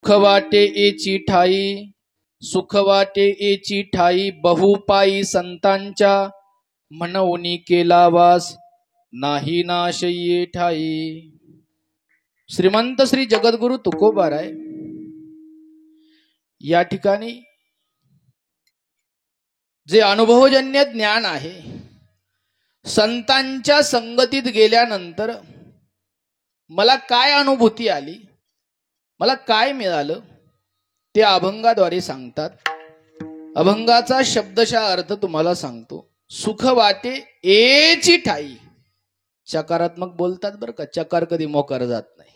सुख वाटे एची ठाई, सुख वाटे एची ठाई, बहुपाई संतांच्या म्हणूनी केला वास, नाही नाश ये ठाई. श्रीमंत श्री जगद्गुरु तुकोबाराय या ठिकाणी जे अनुभवजन्य ज्ञान आहे, संतांच्या संगतीत गेल्यानंतर मला काय अनुभूती आली, मला काय मिळालं, ते अभंगाद्वारे सांगतात. अभंगाचा शब्दशः अर्थ तुम्हाला सांगतो. सुख वाटे एची ठाई. चकारात्मक बोलतात बरं का, चकार कधी मोकार जात नाही.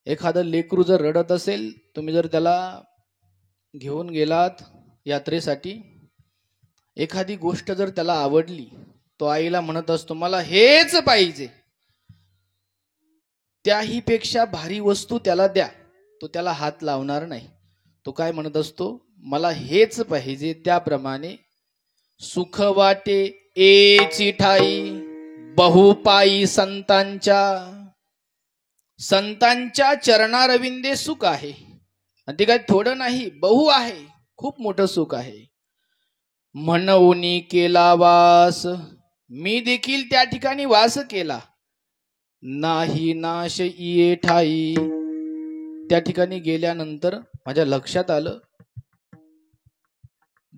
एखादं लेकरू जर रडत असेल, तुम्ही जर त्याला घेऊन गेलात यात्रेसाठी, एखादी गोष्ट जर त्याला आवडली, तो आईला म्हणत असतो मला हेच पाहिजे, त्याही पेक्षा भारी वस्तू त्याला द्या, तो त्याला हात लावणार नाही. तो काय म्हणत असतो, मला हेच पाहिजे. त्याप्रमाणे सुख वाटे एची ठाई, बहुपाई संतांच्या. संतांच्या चरणारविंदे सुख आहे, आणि ते काय थोडं नाही, बहु आहे, खूप मोठं सुख आहे. म्हणूनी केला वास, मी देखील त्या ठिकाणी वास केला. नाही नाश ये ठाई, त्या ठिकाणी गेल्यानंतर माझ्या लक्षात आलं,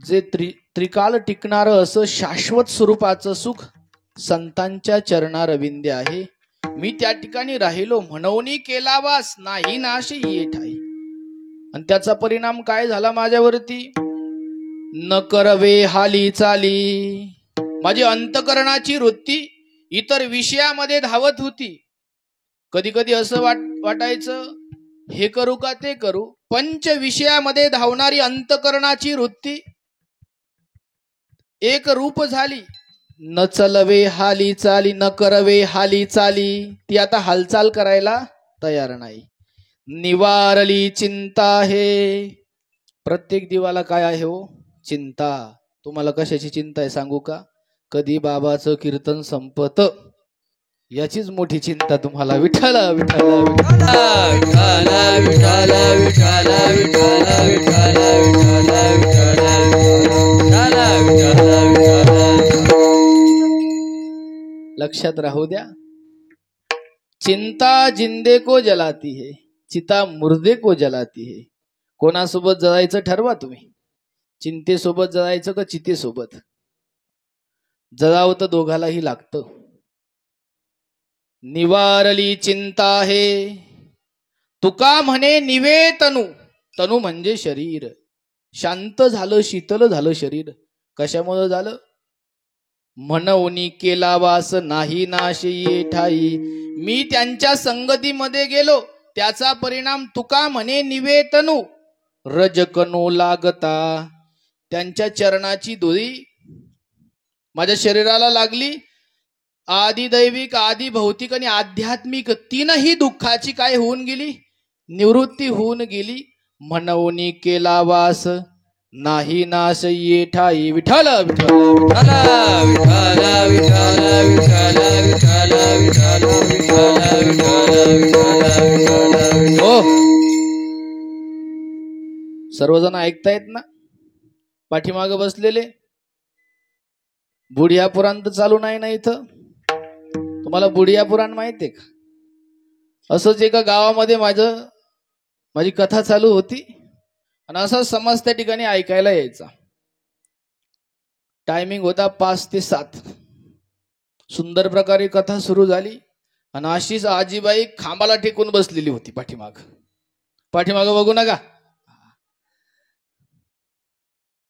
जे त्रिकाल टिकणारं असं शाश्वत स्वरूपाचं सुख संतांच्या चरणारविंदे आहे. मी त्या ठिकाणी राहिलो, म्हणूनी केला वास, नाही नाश ये ठाई. आणि त्याचा परिणाम काय झाला माझ्यावरती, न करवे हाली चाली. माझी अंतकरणाची वृत्ती इतर विषयामध्ये धावत होती. कधी कधी असं वाटायचं, हे करू का ते करू. पंच विषयामध्ये धावणारी अंतकरणाची वृत्ती एक रूप झाली. न चलवे हाली चाली, न करवे हाली चाली. ती आता हालचाल करायला तयार नाही. निवारली चिंता आहे. प्रत्येक दिवाला काय आहे हो, चिंता. तुम्हाला कशाची चिंता आहे सांगू का, कधी बाबाचं कीर्तन संपत, याचीच मोठी चिंता तुम्हाला. विठ्ठल विठ्ठल विठ्ठल विठ्ठल विठ्ठल विठ्ठल लक्षात राहू द्या. चिंता जिंदे को जलाती है, चिता मुर्दे को जलाती है. कोणासोबत जळायचं ठरवा तुम्ही, चिंतेसोबत जळायचं का चितेसोबत. जळावं तर दोघालाही लागतं. निवारली चिंता आहे. तुका म्हणे निवे तनु, तनु म्हणजे शरीर. शांत झालं, शीतल झालं शरीर. कशामुळे झालं, म्हणूनी केला वास, नाही नाश ये ठाई. मी त्यांच्या संगतीमध्ये गेलो, त्याचा परिणाम तुका म्हणे निवे तनु, रजकनो लागता. त्यांच्या चरणाची धुळी माझ्या शरीराला लागली. आदि दैविक, आदि भौतिक आणि आध्यात्मिक तीनही दुःखाची काय होऊन गेली, निवृत्ती होऊन गेली. म्हणूनी केला वास, नाही नाश ये ठाई. विठ्ठल विठ्ठल विठ्ठल विठ्ठल विठ्ठल विठ्ठल विठ्ठल. हो, सर्वजण ऐकतायत ना पाठीमाग बसलेले. बुढिया पुराण तर चालू नाही ना इथं. तुम्हाला बुढिया पुराण माहितीये का? असंच एका गावामध्ये माझी कथा चालू होती, आणि असा समाज त्या ठिकाणी ऐकायला यायचा. टायमिंग होता 5 ते 7. सुंदर प्रकारे कथा सुरू झाली, आणि अशीच आजीबाई खांबाला टेकून बसलेली होती पाठीमाग. पाठीमाग बघू नका,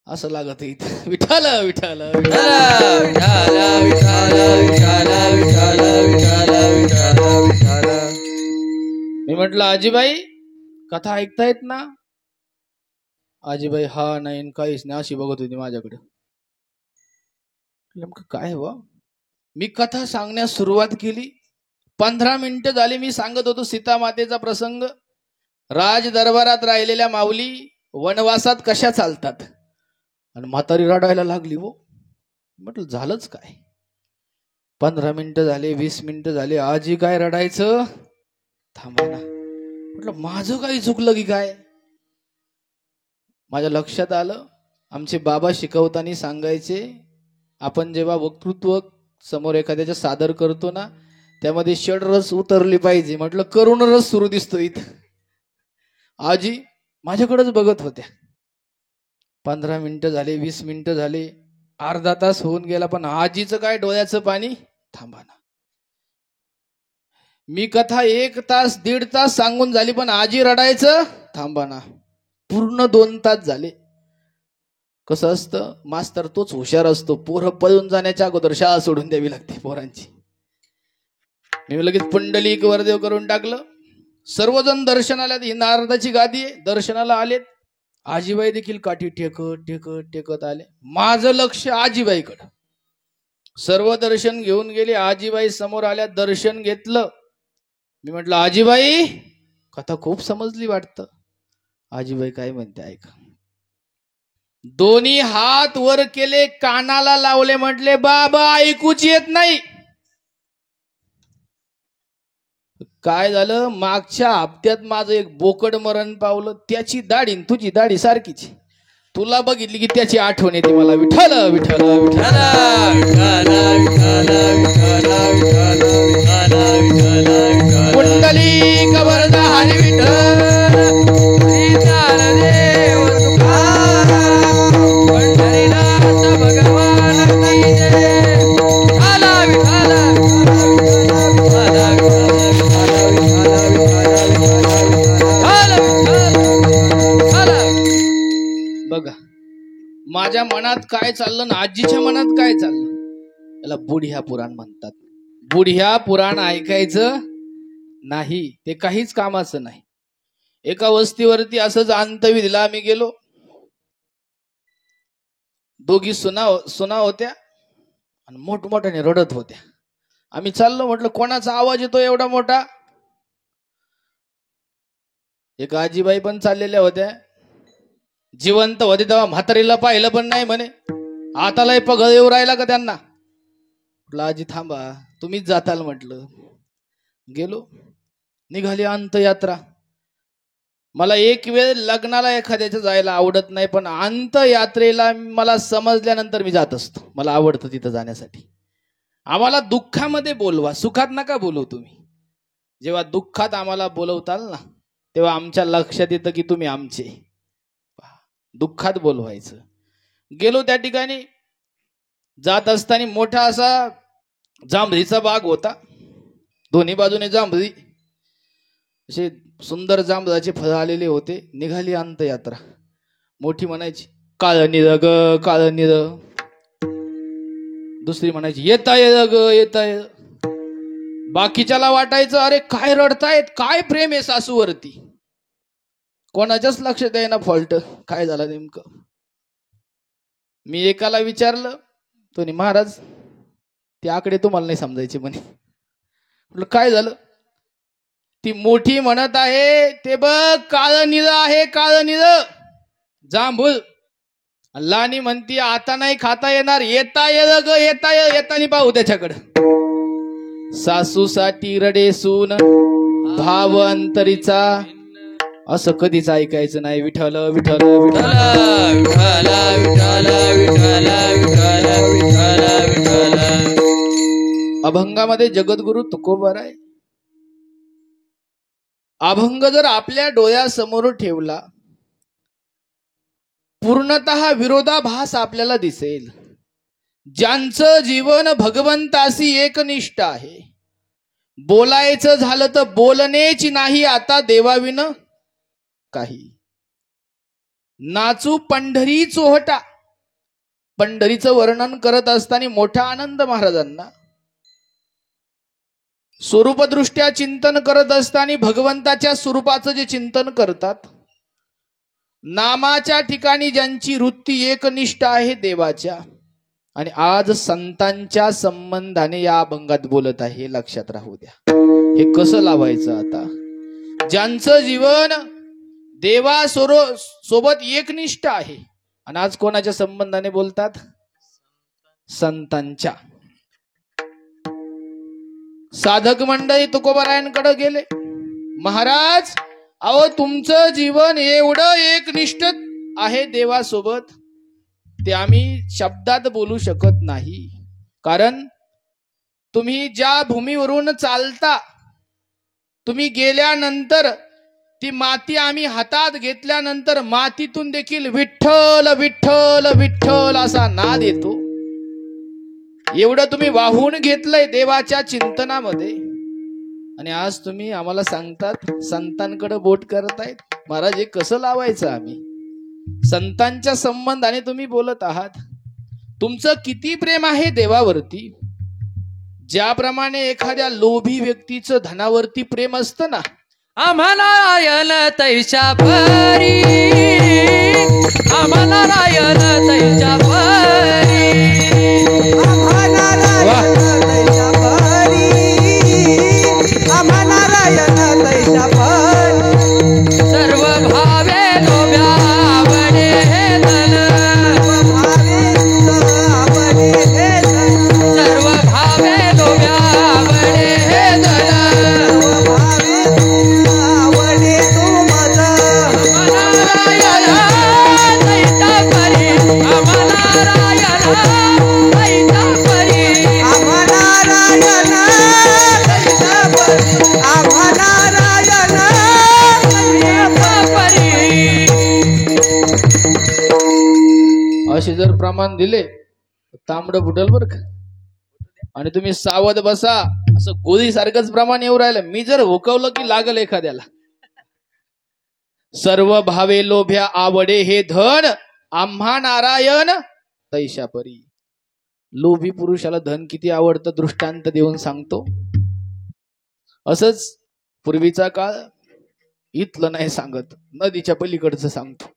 असं लागत इथं. विठ्ठल विठ्ठल मी म्हटलं आजीबाई कथा ऐकतायत ना? आजीबाई हा नाही काहीच नाही अशी बघत होती माझ्याकडे. नेमकं काय व, मी कथा सांगण्यास सुरुवात केली. 15 मिनिटं झाली मी सांगत होतो सीता मातेचा प्रसंग. राज दरबारात राहिलेल्या माऊली वनवासात कशा चालतात, आणि म्हातारी रडायला लागली. हो, म्हटलं झालंच काय. 15 मिनिटं झाले, 20 मिनिटं झाले, आजी काय रडायचं थांबा ना. म्हटलं माझं काही चुकलं की काय. माझ्या लक्षात आलं, आमचे बाबा शिकवताना सांगायचे, आपण जेव्हा वक्तृत्व समोर एखाद्याच्या सादर करतो ना, त्यामध्ये षड्रस उतरली पाहिजे. म्हटलं करुण रस सुरू दिसतो इथं. आजी माझ्याकडेच बघत होत्या. 15 मिनिटं झाले, 20 मिनिटं झाले, अर्धा तास होऊन गेला, पण आजीचं काय डोळ्याचं पाणी थांबा ना. मी कथा 1 तास 1.5 तास सांगून झाली, पण आजी रडायचं थांबा ना. पूर्ण 2 तास झाले. कसं असतं, मास्तर तोच हुशार असतो. पोरं पळून जाण्याच्या अगोदर शाळा सोडून द्यावी लागते पोरांची. मी लगेच पुंडलिक वरदेव करून टाकलं. सर्वजण दर्शनाला, ही नारदाची गादी आहे, दर्शनाला आलेत. आजीबाई देखील काठी टेकत टेकत टेकत आले. माझं लक्ष आजीबाईकडं. सर्व दर्शन घेऊन गेले. आजीबाई समोर आल्या, दर्शन घेतलं. मी म्हटलं आजीबाई कथा खूप समजली वाटतं. आजीबाई काय म्हणते ऐका. दोन्ही हात वर केले, कानाला लावले, म्हटले बाबा ऐकूच येत नाही. काय झालं, मागच्या हप्त्यात माझं एक बोकड मरण पावलं. त्याची दाढी तुझी दाढी सारखीची. तुला बघितली की त्याची आठवण येते मला. विठ्ठल विठ्ठल विठ्ठल पुंडलिक वरदा हरी विठ्ठल बघा माझ्या मनात काय चाललं ना आजीच्या मनात काय चाललं. याला बुढिया पुराण म्हणतात. बुढिया पुराण ऐकायचं नाही, ते काहीच कामाचं नाही. एका वस्तीवरती असंच अंतविधीला आम्ही गेलो. दोघी सुना होत्या आणि मोठमोठ्याने रडत होत्या. आम्ही चाललो, म्हटलं कोणाचा आवाज येतो एवढा मोठा. एक आजीबाई पण चाललेल्या होत्या. जिवंत होते तेव्हा म्हातारीला पाहिलं पण नाही म्हणे. आतालाही पगळ येऊ राहिला का त्यांना. म्हटलं आजी थांबा, तुम्हीच जाताल म्हटलं. गेलो, निघाली अंतयात्रा. मला एक वेळ लग्नाला एखाद्याच्या जायला आवडत नाही, पण अंतयात्रेला मला समजल्यानंतर मी जात असतो. मला आवडतं तिथं जाण्यासाठी. आम्हाला दुःखामध्ये बोलवा, सुखात नका बोलवू तुम्ही. जेव्हा दुःखात आम्हाला बोलवताल ना, तेव्हा आमच्या लक्षात येतं की तुम्ही आमचे. दुःखात बोलवायचं. गेलो त्या ठिकाणी. जात असताना मोठा असा जांभळीचा बाग होता. दोन्ही बाजूने जांभळी, असे सुंदर जांभळाचे फळ आलेले होते. निघाली अंतयात्रा. मोठी म्हणायची काळ निर ग काळ निर. दुसरी म्हणायची येताय ग येताय. बाकीच्याला वाटायचं अरे काय रडतायत, काय प्रेम आहे सासूवरती. कोणाच्याच लक्षात येईना फॉल्ट काय झालं नेमकं. मी एकाला विचारलं, तो नाही महाराज ते आकडे तुम्हाला नाही समजायचे म्हणे. म्हटलं काय झालं. ती मोठी म्हणत आहे ते बघ काळ निळ आहे काळ निळ जांभूळ. लहानी म्हणती आता नाही खाता येणार, येता ये ग येता ये. येतानी पाहू त्याच्याकडं. सासूसाठी रडे सून भाव अंतरीचा, असं कधीच ऐकायचं नाही. विठ्ठल विठ्ठल विठ्ठल विठ्ठल विठ्ठल विठ्ठल विठ्ठल विठ्ठल. अभंगामध्ये जगद्गुरु तुकोबाराय. अभंग जर आपल्या डोळ्यासमोर ठेवला, पूर्णतः विरोधाभास आपल्याला दिसेल. ज्यांचं जीवन भगवंताशी एकनिष्ठ आहे, बोलायचं झालं तर बोलणेची नाही आता देवाविन काही. नाचू पंढरी चोहटा. पंढरीचं वर्णन करत असताना मोठा आनंद महाराजांना. स्वरूपदृष्ट्या चिंतन करत असताना भगवंताच्या स्वरूपाचं जे चिंतन करतात, नामाच्या ठिकाणी ज्यांची वृत्ती एकनिष्ठ आहे देवाच्या, आणि आज संतांच्या संबंधाने या अभंगात बोलत आहे, हे लक्षात राहू द्या. हे कसं लावायचं आता. ज्यांचं जीवन देवा सोबत एकनिष्ठ आहे, आणि आज कोणाच्या संबंधाने बोलतात, संतांच्या. साधक मंडळी तुकोबारायांकडे गेले. महाराज अहो तुमचं जीवन एवढं एकनिष्ठ आहे देवासोबत, ते आम्ही शब्दात बोलू शकत नाही. कारण तुम्ही ज्या भूमीवरून चालता, तुम्ही गेल्यानंतर ती माती आम्ही हातात घेतल्यानंतर मातीतून देखील विठ्ठल विठ्ठल विठ्ठल असा नाद येतो. एवढं तुम्ही वाहून घेतलंय देवाच्या चिंतनामध्ये, आणि आज तुम्ही आम्हाला सांगतात संतांकडे बोट करतायत. महाराज हे कसं लावायचं आम्ही? संतांच्या संबंधाने तुम्ही बोलत आहात. तुमचं किती प्रेम आहे देवावरती. ज्याप्रमाणे एखाद्या लोभी व्यक्तीचं धनावरती प्रेम असतं ना, आम्हाला रायन तैशा परी, आम्हाला रायन तैशा परी, आम्हाला रायन तैशा परी, आम्हाला रायन तैशा परी. सर्व भावे लोभ्या आवडे हे धन, आवडे हे धन, सर्व भावे लोभ्या आवडे हे धन. आवडे तू माझा. आम्हाला रायन तैशा परी, आम्हाला रायन तैशा परी, आम्हाला रायन तैशा परी. असे जर प्रमाण दिले तांबडं फुटल बर का. आणि तुम्ही सावध बसा, असं गोळी सारखंच प्रमाण येऊ राहिलं. मी जर हुकवलं की लागल एखाद्याला. सर्व भावे लोभ्या आवडे हे धन, आम्हा नारायण तैशा परी. लोभी पुरुषाला धन किती आवडतं दृष्टांत देऊन सांगतो. असंच पूर्वीचा काळ, इथलं नाही सांगत, नदीच्या पलीकडचं सांगतो.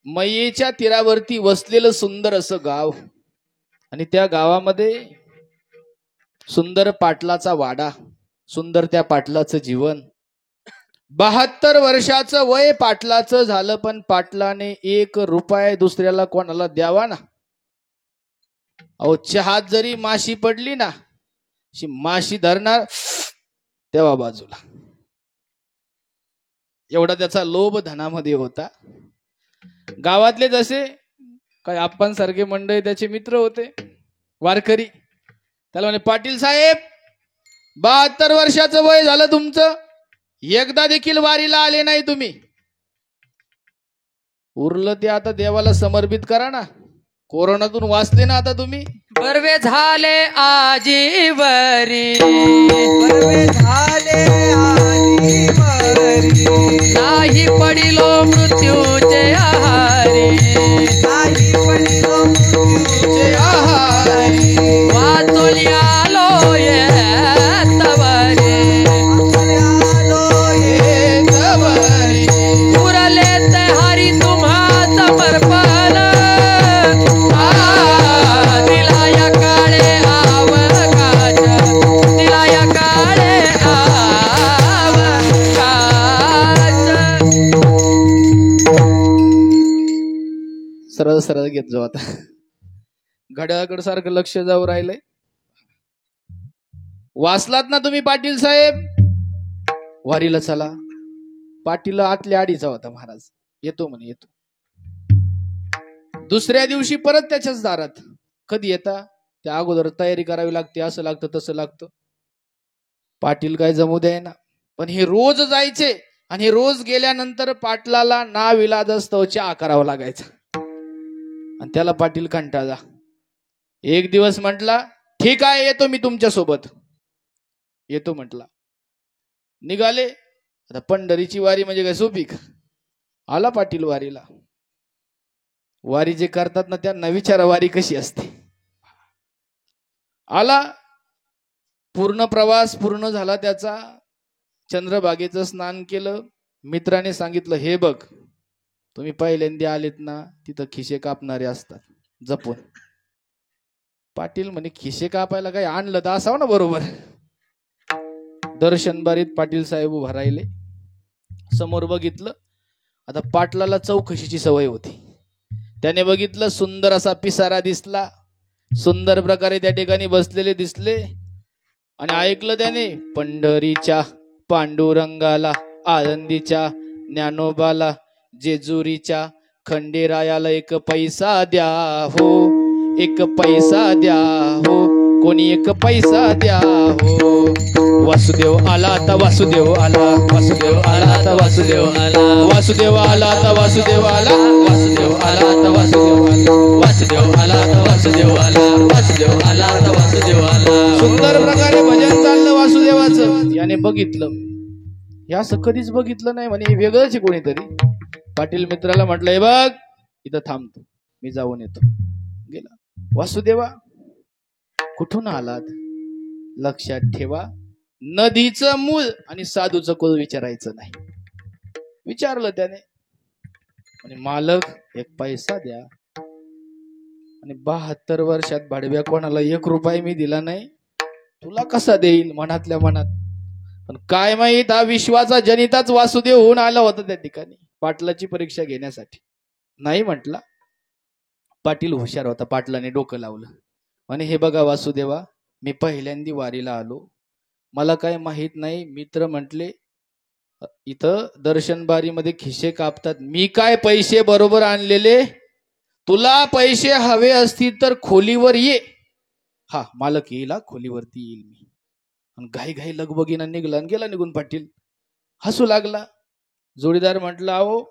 मयेच्या तीरावरती वसलेलं सुंदर असं गाव, आणि त्या गावामध्ये सुंदर पाटलाचा वाडा, सुंदर त्या पाटलाचं जीवन. 72 वर्षाचं वय पाटलाचं झालं, पण पाटलाने 1 रुपया दुसऱ्याला कोणाला द्यावा ना. अहो चहात जरी माशी पडली ना, अशी माशी धरणार तेव्हा बाजूला. एवढा त्याचा लोभ धनामध्ये होता. गावातले जसे काय आप्पांसारखे मंडळी त्याचे मित्र होते वारकरी. त्याला म्हणे, पाटील साहेब 72 वर्षाचं वय झालं तुमचं, एकदा देखील वारीला आले नाही तुम्ही. उरलं ते आता देवाला समर्पित करा ना. कोरोनातून वाचले ना आता तुम्ही. बर्वे झाले आजीवरी, बर्वे झाले आजीवरी, नाही पडिलो मृत्यूचे आहारी, नाही पडिलो मृत्यूचे आहारी. वाचून आलो येतवरी, आलो तवरी. उरले ते हरी तुम्हा समर्पण, दिला या काळे अवकाश, दिला या काळे अवकाश. सरळ सरळ घेत जाऊ आता. घड्याळाकडे सारखं लक्ष जाऊ राहिलंय. वाचलात ना तुम्ही पाटील साहेब, वारीला चला. पाटील आतल्या आडीचा होता. महाराज येतो म्हणे, येतो. दुसऱ्या दिवशी परत त्याच्याच दारात. कधी येता? त्या अगोदर तयारी करावी लागते, असं लागतं तसं लागतं. पाटील काय जमू द्याय ना. पण हे रोज जायचे, आणि हे रोज गेल्यानंतर पाटलाला नाविलाजास्तव चहा करावा लागायचा. आणि त्याला पाटील कंटाळला. एक दिवस म्हटला, ठीक आहे येतो मी तुमच्या सोबत. येतो म्हटला. निघाले. आता पंढरीची वारी म्हणजे काय सोपी का? आला पाटील वारीला. वारी जे करतात ना त्यांना विचारा वारी कशी असते. आला. पूर्ण प्रवास पूर्ण झाला त्याचा. चंद्रभागेचं स्नान केलं. मित्राने सांगितलं, हे बघ तुम्ही पहिल्यांदा आलेत ना, तिथं खिशे कापणारे असतात, जपून. पाटील म्हणे, खिशे कापायला काही आणलं तर असावं ना बरोबर. दर्शन बारीत पाटील साहेब उभा राहिले. समोर बघितलं. आता पाटलाला चौकशीची सवय होती. त्याने बघितलं, सुंदर असा पिसारा दिसला. सुंदर प्रकारे त्या ठिकाणी बसलेले दिसले. आणि ऐकलं त्याने, पंढरीच्या पांडुरंगाला, आळंदीच्या ज्ञानोबाला, जेजुरीच्या खंडेरायाला एक पैसा द्या हो, एक पैसा द्या हो, कोणी एक पैसा द्या हो. वासुदेव आला आता वासुदेव आला, वासुदेव आला आता वासुदेव आला, वासुदेव आला आता वासुदेव आला, वासुदेव आला आता वासुदेव आला, वासुदेव आला आता वासुदेव आला, वासुदेव आला आता वासुदेव आला. सुंदर प्रकारे भजन चाललं वासुदेवाचं. याने बघितलं, या असं कधीच बघितलं नाही म्हणे, वेगळंच आहे कोणीतरी. पाटील मित्राला म्हटलं, हे बघ इथं थांबतो, मी जाऊन येतो. गेला. वासुदेवा कुठून आलात? लक्षात ठेवा, नदीचं मूळ आणि साधूचं कुळ विचारायचं नाही. विचारलं त्याने, आणि मालक एक पैसा द्या. आणि 72 वर्षात भाडव्या कोणाला 1 रुपया मी दिला नाही, तुला कसा देईल? मनातल्या मनात. पण काय माहित, हा विश्वाचा जनिताच वासुदेव होऊन आला होता त्या ठिकाणी पाटलाची परीक्षा घेण्यासाठी. नाही म्हटला. पाटील हुशार होता, पाटलाने डोकं लावलं. आणि हे बघा वासुदेवा, मी पहिल्यांदी वारीला आलो, मला काय माहित नाही. मित्र म्हटले इथं दर्शन बारीमध्ये खिसे कापतात, मी काय पैसे बरोबर आणलेले, तुला पैसे हवे असतील तर खोलीवर ये. हा मालक येईल, खोलीवरती येईल मी. आणि घाई घाई लगबगीनं निघला आणि गेला निघून. पाटील हसू लागला. जोडीदार म्हटलं, अहो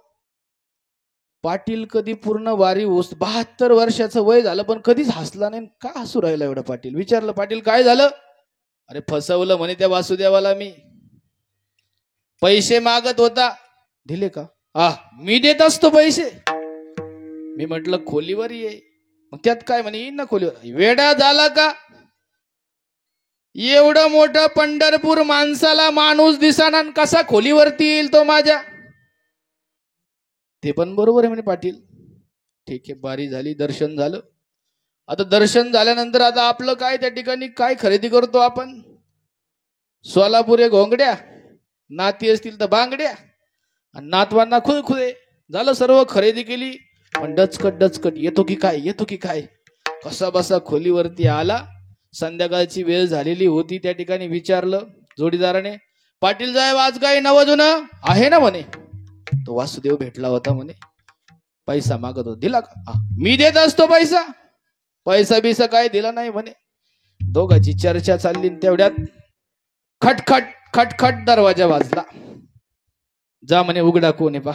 पाटील कधी पूर्ण वारी 72 वर्षाचं वय झालं पण कधीच हसला नाही, का हसू राहिला एवढा पाटील? विचारलं, पाटील काय झालं? अरे फसवलं म्हणे त्या वासुदेवाला मी, पैसे मागत होता, दिले का? मी देत असतो पैसे. मी म्हटलं खोलीवर ये, मग त्यात काय म्हणे, येईन ना खोलीवर. वेडा झाला का? एवढं मोठं पंढरपूर माणसाला माणूस दिसाना, कसा खोलीवरती येईल तो माझ्या? ते पण बरोबर आहे म्हणे पाटील. ठीक आहे, बारी झाली, दर्शन झालं. आता दर्शन झाल्यानंतर आता आपलं काय, त्या ठिकाणी काय खरेदी करतो आपण? सोलापुरे घोंगड्या, नाती असतील तर बांगड्या, आणि नातवांना खुळखुळे. झालं, सर्व खरेदी केली. पण डचकट डचकट, येतो की काय, येतो की काय, कसा बसा खोलीवरती आला. संध्याकाळची वेळ झालेली होती. त्या ठिकाणी विचारलं जोडीदाराने, पाटील साहेब आज काही नवजुनं आहे ना म्हणे. तो वासुदेव भेटला होता म्हणे, पैसा मागत होता, दिला का? मी देत असतो पैसा. पैसा बिसा काय दिला नाही म्हणे. दोघांची चर्चा चालली, तेवढ्यात खटखट खटखट दरवाजा वाजला. जा म्हणे उघडा, कोण आहे पा.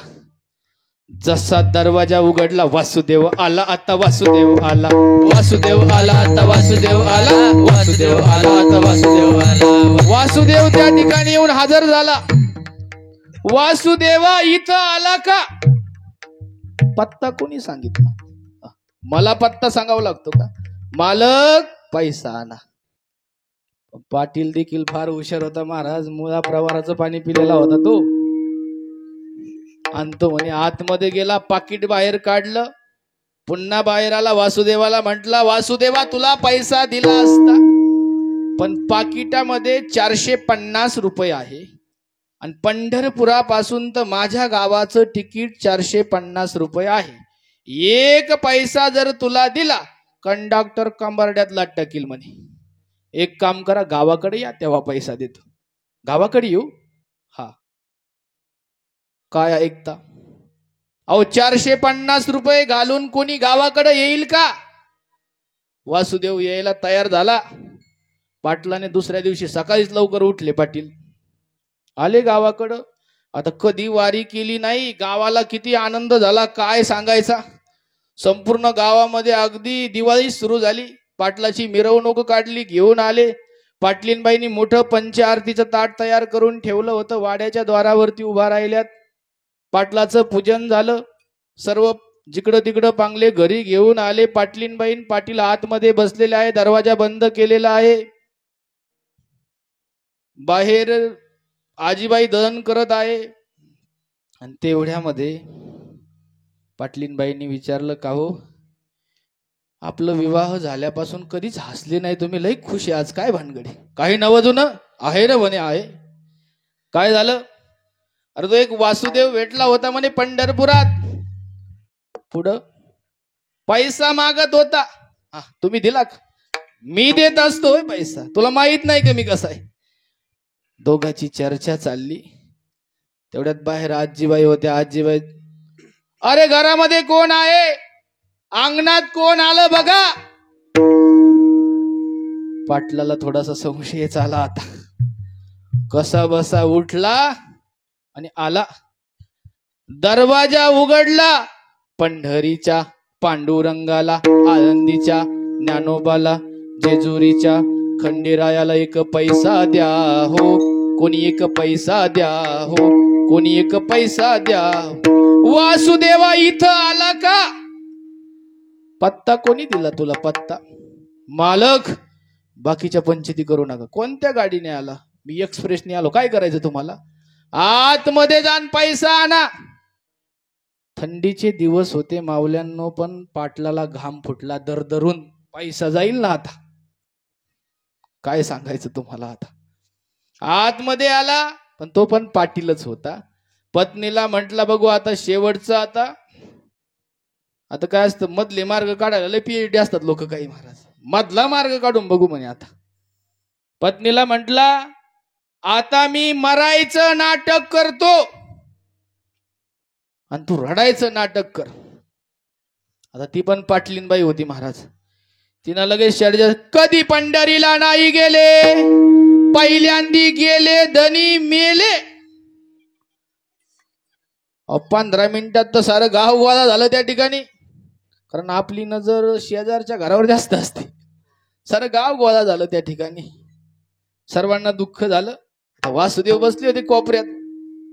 जसा दरवाजा उघडला, वासुदेव आला आता वासुदेव आला, वासुदेव आला आता वासुदेव आला, वासुदेव आला आता वासुदेव आला. वासुदेव त्या ठिकाणी येऊन हजर झाला. वासुदेवा इथं आला का? पत्ता कोणी सांगितला? मला पत्ता सांगावा लागतो का? मालक पैसा आणा. पाटील देखील फार हुशार होता महाराज, मुळा प्रवाराचं पाणी पिलेला होता तो. आणतो म्हणे. आतमध्ये गेला, पाकिट बाहेर काढलं, पुन्हा बाहेर आला. वासुदेवाला म्हटला, वासुदेवा तुला पैसा दिला असता, पण पाकिटामध्ये 450 रुपये आहे, आणि पंढरपुरापासून तर माझ्या गावाचं तिकीट 450 रुपये आहे. 1 पैसा जर तुला दिला, कंडक्टर कंबरड्यात लाट टाकील म्हणे. एक काम करा, गावाकडे या, तेव्हा पैसा देतो. गावाकडे येऊ? हा. काय ऐकता? अहो 450 रुपये घालून कोणी गावाकडे येईल का? वासुदेव यायला तयार झाला. पाटलाने दुसऱ्या दिवशी सकाळीच लवकर उठले. पाटील आले गावाकडं. आता कधी वारी केली नाही, गावाला किती आनंद झाला काय सांगायचा. संपूर्ण गावामध्ये अगदी दिवाळी सुरू झाली. पाटलाची मिरवणूक काढली, घेऊन आले. पाटलीनबाईंनी मोठं पंचआरतीचं ताट तयार करून ठेवलं होतं, वाड्याच्या द्वारावरती उभा राहिल्यात. पाटलाचं पूजन झालं. सर्व जिकडं तिकडं पांगले घरी घेऊन आले. पाटलीनबाईं, पाटील आतमध्ये बसलेले आहे, दरवाजा बंद केलेला आहे. बाहेर आजीबाई दहन करत आहे. आणि तेवढ्यामध्ये पाटलीनबाईंनी विचारलं, का हो आपलं विवाह झाल्यापासून कधीच हसले नाही तुम्ही, लई खुश आहे आज, काय भानगडी? काही नवजुनं आहे ना म्हणे. आहे. काय झालं? अरे तो एक वासुदेव भेटला होता म्हणे पंढरपुरात. पुढं पैसा मागत होता. तुम्ही दिला का? मी देत असतो पैसा, तुला माहित नाही का मी कसा आहे? दोघाची चर्चा चालली. तेवढ्यात बाहेर आजीबाई होत्या. आजीबाई, अरे घरामध्ये कोण आहे, अंगणात कोण आलं बघा. पाटलाला थोडासा संशय आला. आता कसा बसा उठला आणि आला. दरवाजा उघडला. पंढरीच्या पांडुरंगाला, आळंदीच्या ज्ञानोबाला, जेजुरीच्या खंडेरायाला एक पैसा द्या हो, कोणी एक पैसा द्या हो, कोणी एक पैसा द्या. वासुदेवा इथं आला का? पत्ता कोणी दिला तुला पत्ता? मालक, बाकीच्या पंचायती करू नका. कोणत्या गाडीने आला? मी एक्सप्रेसने आलो. काय करायचं तुम्हाला? आतमध्ये जाऊन पैसा आणा. थंडीचे दिवस होते मावल्यांनो, पण पाटलाला घाम फुटला दरदरून. पैसा जाईल ना आता. काय सांगायचं तुम्हाला आता. आतमध्ये आला, पण तो पण पाटीलच होता. पत्नीला म्हटला, बघू आता शेवटचं. आता काय असतं, मधले मार्ग काढायला लय PhD असतात लोक काही महाराज. मधला मार्ग काढून बघू म्हणे आता. पत्नीला म्हटला, आता मी मरायचं नाटक करतो आणि तू रडायचं नाटक कर. आता ती पण पाटलीनबाई होती महाराज. तिनं लगेच शेडजा, कधी पंढरीला नाही गेले, पहिल्यांदी गेले धनी मेले. 15 मिनिटात तर सारं गाव गोळा झालं त्या ठिकाणी. कारण आपली नजर शेजारच्या घरावर जास्त असते. सारं गाव गोळा झालं त्या ठिकाणी. सर्वांना दुःख झालं. वासुदेव बसले होते कोपऱ्यात.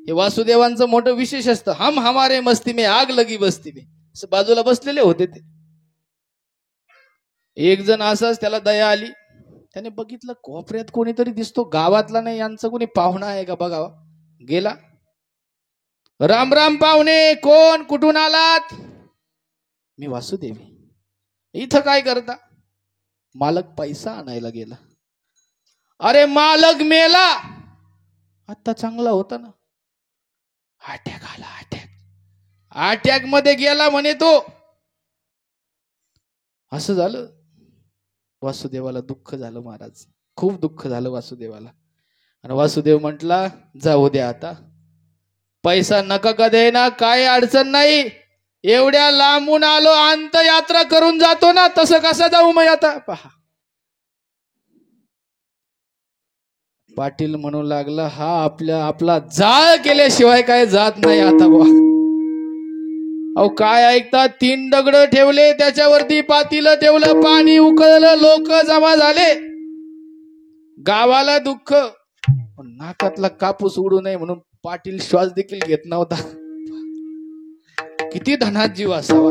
हे वासुदेवांचं मोठं विशेष असतं. हम हमारे मस्ती में आग लगी बस्ती में. बाजूला बसलेले होते ते. एक जण असाच त्याला दया आली. त्याने बघितलं कोपऱ्यात कोणीतरी दिसतो, गावातला नाही, यांचं कोणी पाहुणा आहे का बघावा. गेला. राम राम पाहुणे, कोण, कुठून आलात? मी वासुदेवी. इथं काय करता? मालक पैसा आणायला गेला. अरे मालक मेला. आता चांगला होता ना. अटॅक आला. अटॅक मध्ये गेला म्हणे तो. असं झालं. वासुदेवाला दुःख झालं महाराज. खूप दुःख झालं वासुदेवाला. आणि वासुदेव म्हटला, जाऊ द्या आता. पैसा नका का देना, काय अडचण नाही. एवढ्या लांबून आलो, अंतयात्रा करून जातो ना, तसं कसं जाऊ मग आता. पहा, पाटील म्हणू लागला, हा आपला जाळ केल्याशिवाय काय जात नाही आता बुवा. अहो काय ऐकता, 3 दगड ठेवले, त्याच्यावरती पातीलं ठेवलं, पाणी उकळलं, लोक जमा झाले. गावाला दुःख. नाकातला कापूस उडू नये म्हणून पाटील श्वास देखील घेत नव्हता. किती धनात जीव असावा.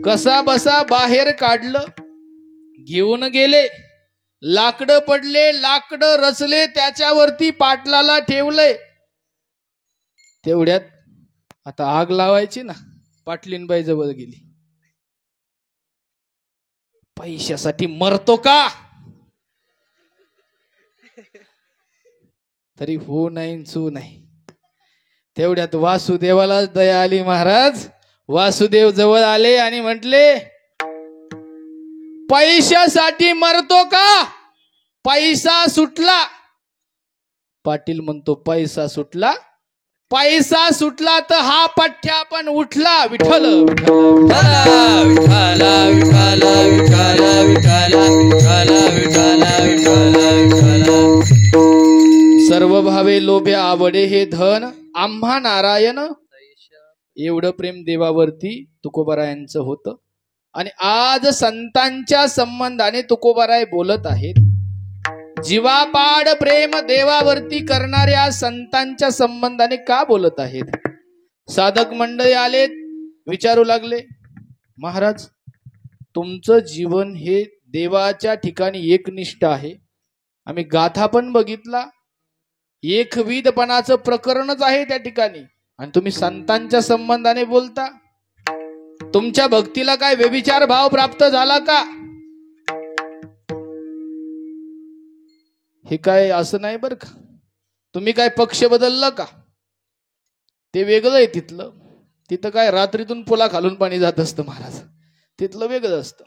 कसा बसा बाहेर काढलं, घेऊन गेले. लाकडं पडले, लाकडं रचले, त्याच्यावरती पाटलाला ठेवलंय. तेवढ्यात आता आग लावायची ना. पाटलीनबाई जवळ गेली. पैशासाठी मरतो का? तरी हो नाही सू नाही. तेवढ्यात वासुदेवाला दया आली महाराज. वासुदेव जवळ आले आणि म्हटले, पैशासाठी मरतो का? पैसा सुटला. पाटील म्हणतो, पैसा सुटला? पैसा सुटला तर हा पठ्ठ्या पण उठला. विठ्ठल सर्व भावे लोभ्या आवडे हे धन, आम्हा नारायण. एवढं प्रेम देवावरती तुकोबारायांचं होतं. आणि आज संतांच्या संबंधाने तुकोबाराय बोलत आहेत. जीवापाड प्रेम देवावरती करणाऱ्या संतांच्या संबंधाने का बोलत आहेत? साधक मंडळी आलेत, विचारू लागले, महाराज तुमचं जीवन हे देवाच्या ठिकाणी एकनिष्ठ आहे. आम्ही गाथा पण बघितला, एकविधपणाचं प्रकरणच आहे त्या ठिकाणी. आणि तुम्ही संतांच्या संबंधाने बोलता. तुमच्या भक्तीला काय व्यभिचार भाव प्राप्त झाला का? हे काय असं नाही बर का. तुम्ही काय पक्ष बदलला का? ते वेगळं आहे तिथलं. तिथं काय रात्रीतून पुला खालून पाणी जात असतं महाराज. तिथलं वेगळं असतं.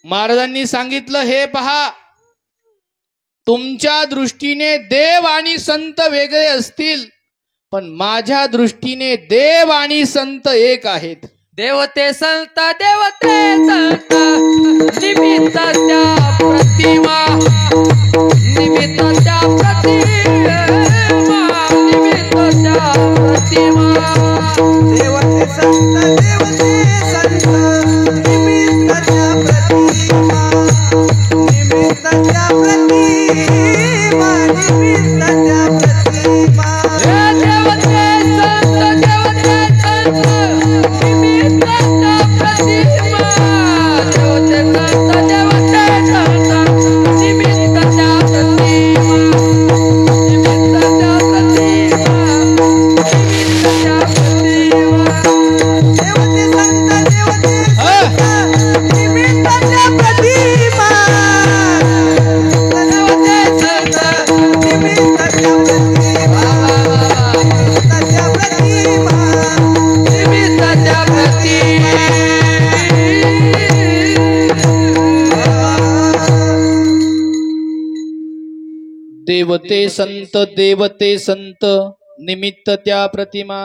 महाराजांनी सांगितलं, हे पहा, तुमच्या दृष्टीने देव आणि संत वेगळे असतील, पण माझ्या दृष्टीने देव आणि संत एक आहेत. देवते संत निमित्त त्या प्रतिमा निमित्त त्या प्रतिमा निमित्त त्या प्रतिमा देवते संत निमित्ताच्या प्रतिमा निमित्ताच्या प्रतिमा निमित्ताच्या प्रतिमा देवते संत निमित्त त्या प्रतिमा देवते संत निमित्त त्या प्रतिमा निमित्त त्या प्रतिमा निमित्त त्या प्रतिमा देवते संत निमित्ताच्या प्रतिमा देवते संत निमित्ताच्या प्रतिमा निमित्ताच्या प्रतिमा निमित्त त्या प्रतिमा देवते संत निमित्त त्या प्रतिमा.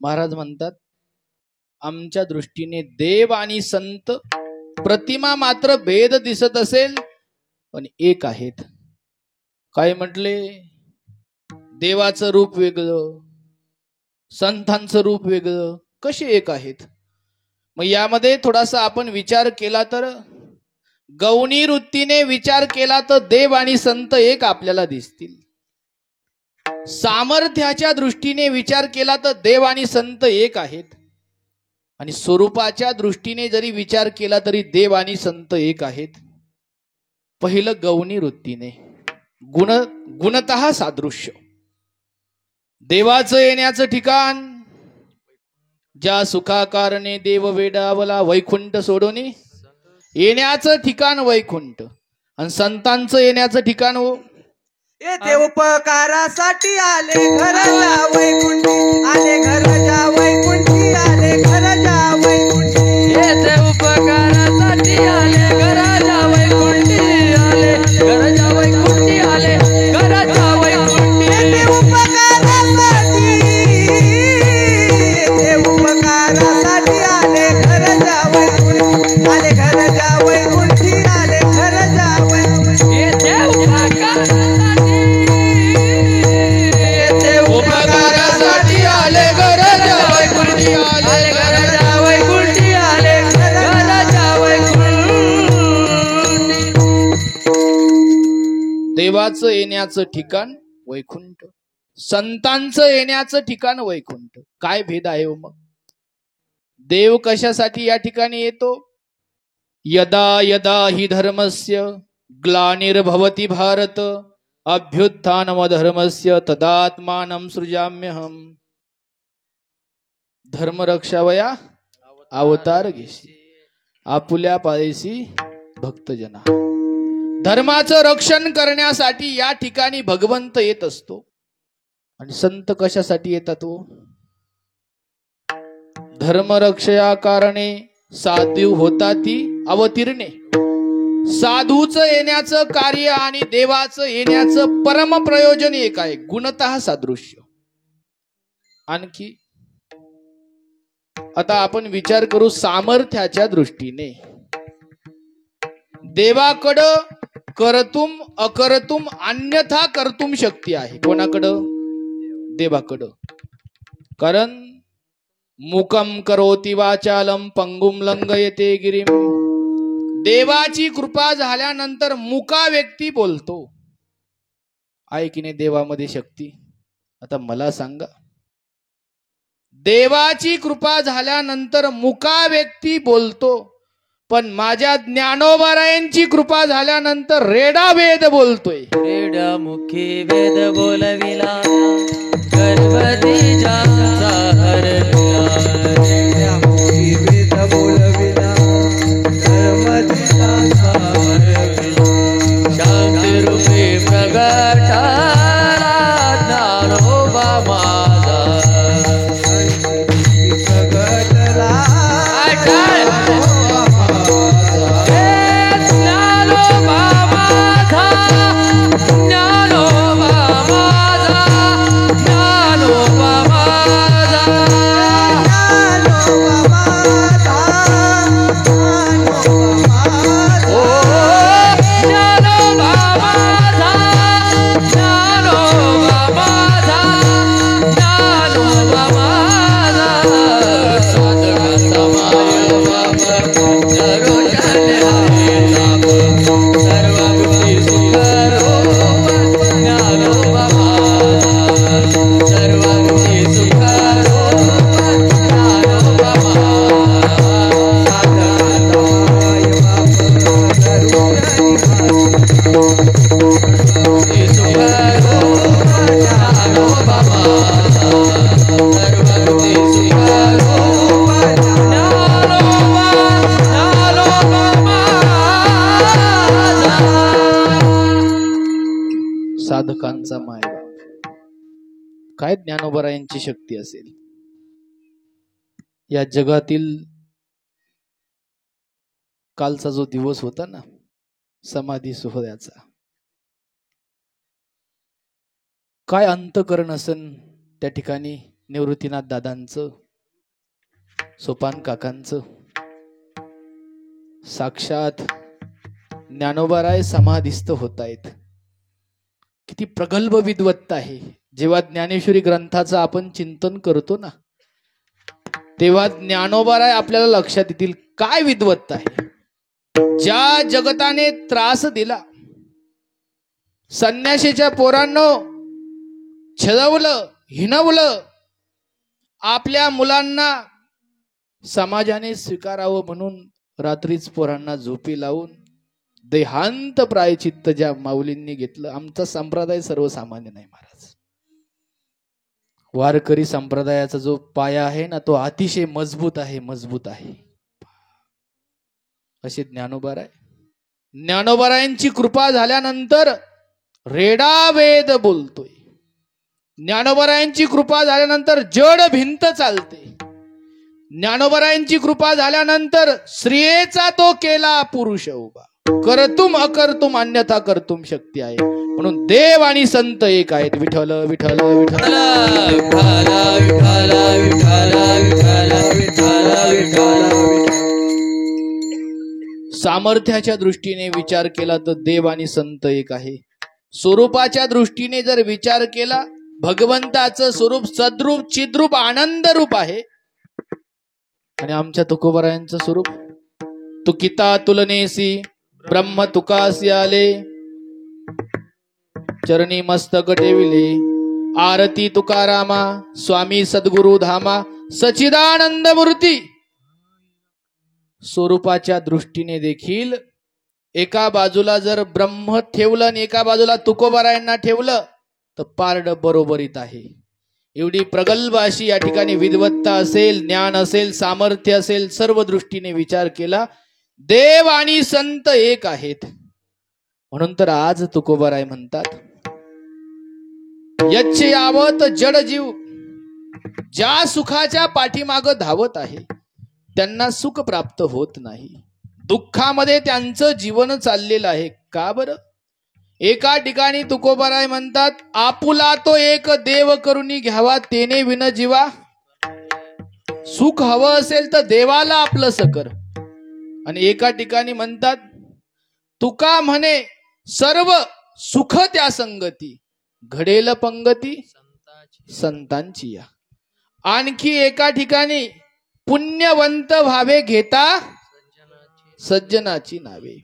महाराज म्हणतात आमच्या दृष्टीने देव आणि संत प्रतिमा मात्र भेद दिसत असेल पण एक आहेत. काय म्हटले? देवाचं रूप वेगळं, संतांचं रूप वेगळं, कसे एक आहेत? मग यामध्ये थोडासा आपण विचार केला तर, गौणी वृत्तीने विचार केला तर देव आणि संत एक आपल्याला दिसतील. सामर्थ्याच्या दृष्टीने विचार केला तर देव आणि संत एक आहेत. आणि स्वरूपाच्या दृष्टीने जरी विचार केला तरी देव आणि संत एक आहेत. पहिलं गौणी वृत्तीने गुणतः सादृश्य. देवाचं येण्याचं ठिकाण ज्या सुखाकारणे देव वेडावला वैकुंठ सोडोनी, येण्याचं ठिकाण वैकुंठ. आणि संतांचं येण्याचं ठिकाण येथे उपकारासाठी आले घरच्या वैकुंठी आले घरच्या वैकुंठी आले घरच्या वैकुंठी येथे उपकारासाठी आले घराच्या वैकुंठी आले घराच्या वैकुंठी आले घराच्या वैकुंठी येथे उपकारासाठी आले घरच्या वैकुंठी आले घरच्या वैकुंठी आले घरच्या वैकुंठी येथे उपकारासाठी आले घराच्या वैकुंठी आले घराच्या वैकुंठी आले घराच्या वैकुंठी. देवाचं येण्याचं ठिकाण वैकुंठ, संतांचं येण्याचं ठिकाण वैकुंठ. काय भेद आहे हो? मग देव कशासाठी या ठिकाणी येतो? यदा यदा हि धर्मस्य ग्लानिर्भवति भारत अभ्युत्थानमधर्मस्य तदात्मानं सृजाम्यहम्. धर्म रक्षावया अवतार घेशी आपुल्या पायसी भक्तजना. धर्माचं रक्षण करण्यासाठी या ठिकाणी भगवंत येत असतो. आणि संत कशासाठी येतात हो? धर्मरक्षया कारणे साधू होता ती अवतीर्णे. साधूचं येण्याचं कार्य आणि देवाचं येण्याचं परम प्रयोजन एक आहे. गुणतः सादृश्य. आणखी आता आपण विचार करू सामर्थ्याच्या दृष्टीने. देवाकडं करतुम अकरतुम अन्यथा कर्तुम शक्ती आहे. कोणाकडं? देवाकडं. कारण मुकम करोति वाचालम पंगुम लंघयते गिरिम. देवाची कृपा झाल्यानंतर मुका व्यक्ती बोलतो. आहे की नाही देवामध्ये शक्ती? आता मला सांगा, देवाची कृपा झाल्यानंतर मुका व्यक्ती बोलतो, पण माझ्या ज्ञानोबारायांची कृपा झाल्यानंतर रेडा वेद बोलतोय. रेडा मुखी वेद बोलविला गणपती ज्यांचा हरविला. रेड्या मुखी वेद बोलविला धर्मधिराचा हरविला. शांती रूपी प्रगटाला ज्ञानोबा माझा. प्रगटला ज्ञानोबा माझा ज्ञानोबरायांची शक्ती असेल. या जगातील कालचा जो दिवस होता ना समाधी सोहळ्याचा, काय अंतकरण असन त्या ठिकाणी निवृत्तीनाथ दादांचं, सोपान काकांचं. साक्षात ज्ञानोबाराय समाधिस्थ होत आहेत. किती प्रगल्भ विद्वत्ता आहे. जेव्हा ज्ञानेश्वरी ग्रंथाचं आपण चिंतन करतो ना, तेव्हा ज्ञानोबाराय आपल्याला लक्षात येतील काय विद्वत्ता आहे. ज्या जगताने त्रास दिला, संन्याशीच्या पोरांनो छळवलं, हिणवलं, आपल्या मुलांना समाजाने स्वीकारावं म्हणून रात्रीच पोरांना झोपी लावून देहांत प्रायचित्त ज्या माऊलींनी घेतलं. आमचा संप्रदाय सर्वसामान्य नाही महाराज. वारकरी संप्रदायाचा जो पाया आहे ना, तो अतिशय मजबूत आहे, मजबूत आहे. असे ज्ञानोबाराय. ज्ञानोबारायांची कृपा झाल्यानंतर रेडा वेद बोलतोय. ज्ञानोबारायांची कृपा झाल्यानंतर जड भिंत चालते. ज्ञानोबारायांची कृपा झाल्यानंतर स्त्रियेचा तो केला पुरुष उभा. करतुम अकर्तुम अन्यथा कर्तुम शक्ती आहे. म्हणून देव आणि संत एक आहेत. विठ्ठल विठ्ठल विठ्ठल सामर्थ्याच्या दृष्टीने विचार केला तर देव आणि संत एक आहे. स्वरूपाच्या दृष्टीने जर विचार केला, भगवंताचं स्वरूप सद्रूप चिद्रूप आनंद रूप आहे. आणि आमच्या तुकोबारायांचं स्वरूप तुकिता तुलनेसी ब्रह्म तुकासी आले, चरणी मस्तक टेविले, आरती तुकारामा, स्वामी सद्गुरु धामा, सचिदानंद मूर्ती. स्वरूपाच्या दृष्टीने देखील एका बाजूला जर ब्रह्म ठेवलं आणि एका बाजूला तुकोबारायांना ठेवलं तर पारड बरोबरीत आहे. एवढी प्रगल्भ अशी या ठिकाणी विद्वत्ता असेल, ज्ञान असेल, सामर्थ्य असेल, सर्व दृष्टीने विचार केला देव आणि संत एक आहेत. म्हणून तर आज तुकोबाराय म्हणतात, यच्चे यावत जड जीव, ज्या सुखाच्या पाठीमाग धावत आहे त्यांना सुख प्राप्त होत नाही. दुःखामध्ये त्यांचं जीवन चाललेलं आहे. का बरं? एका ठिकाणी तुकोबाराय म्हणतात, आपुला तो एक देव करुणी घ्यावा तेने विन जीवा. सुख हवं असेल तर देवाला आपलं कर. आणि एका ठिकाणी म्हणतात, तुका म्हणे सर्व सुख त्या संगती, घडेल पंगती संतांची या. आणखी एका ठिकाणी पुण्यवंत भावे घेता सज्जनाची नावे.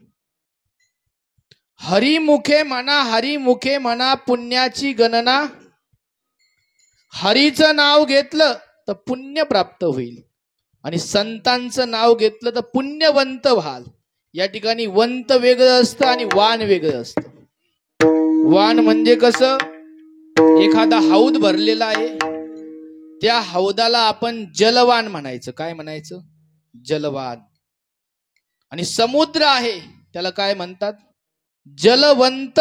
हरिमुखे म्हणा पुण्याची गणना. हरीचं नाव घेतलं तर पुण्य प्राप्त होईल आणि संतांचं नाव घेतलं तर पुण्यवंत व्हाल. या ठिकाणी वंत वेगळं असतं आणि वान वेगळं असतं. वान म्हणजे कसं, एखादा हौद भरलेला आहे, त्या हौदाला आपण जलवान म्हणायचं. काय म्हणायचं? जलवान. आणि समुद्र आहे त्याला काय म्हणतात? जलवंत.